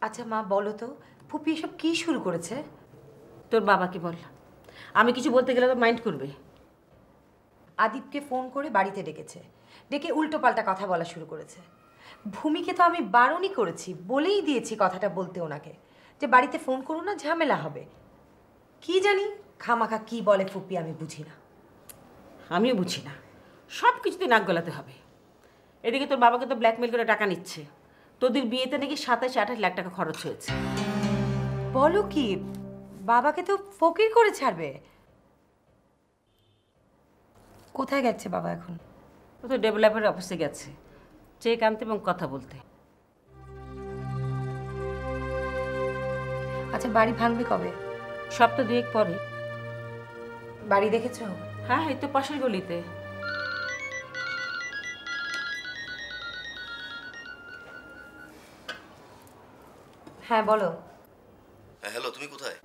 আচ্ছা মা বলো তো, ফুপি এসব কি শুরু করেছে? তোর বাবাকে বল, আমি কিছু বলতে গেলে তো মাইন্ড করবে। আদিপকে ফোন করে বাড়িতে ডেকেছে, ডেকে উল্টোপাল্টা কথা বলা শুরু করেছে। ভূমিকে তো আমি বারণই করেছি, বলেই দিয়েছি কথাটা বলতে ওনাকে, যে বাড়িতে ফোন করো না, ঝামেলা হবে। কি জানি খামাখা কি বলে ফুপি, আমি বুঝি না। আমিও বুঝি না, সব কিছুতে নাক গলাতে হবে। এদিকে তোর বাবাকে তো ব্ল্যাকমেল করে টাকা নিচ্ছে। তোদের বিয়েতে নাকি 27-28 লাখ টাকা খরচ হয়েছে। বলো কি, বাবাকে তো ফকির করে ছাড়বে। কোথায় গেছে বাবা এখন? ও তো ডেভেলপার অফিসে গেছে চেক আনতে এবং কথা বলতে। আচ্ছা বাড়ি ভাঙবে কবে? সপ্তাহ 2 পরে। বাড়ি দেখেছো? হ্যাঁ, এই তো পাশের গলিতে। হ্যাঁ বলো। হ্যালো, তুমি কোথায়?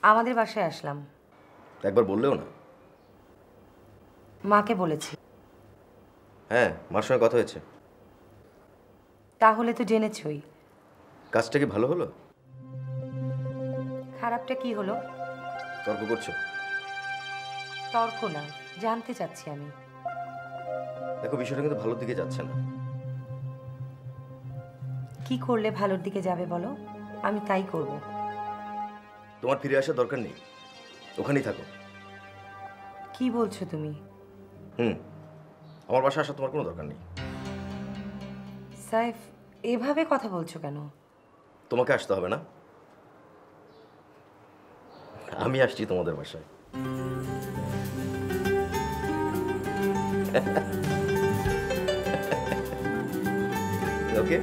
আমাদের বাসায় আসলাম। একবার বললেও না। মাকে বলেছি। হ্যাঁ, মার সঙ্গে কথা হয়েছে। তাহলে তো জেনেছই। কাজটা কি ভালো হলো? খারাপটা কি হলো? তর্ক করছো? তর্ক না, জানতে চাচ্ছি আমি। দেখো, বিষয়টা কিন্তু ভালোর দিকে যাচ্ছে না। কি করলে ভালোর দিকে যাবে বলো, আমি তাই করব। তোমার ফিরে আসার দরকার নেই, ওখানেই থাকো। কি বলছো তুমি? আমার বাসায় আসার তোমার কোনো দরকার নেই। সাইফ, এভাবে কথা বলছো কেন? তোমাকে আসতে হবে না, আমি আসছি তোমাদের বাসায়। ওকে।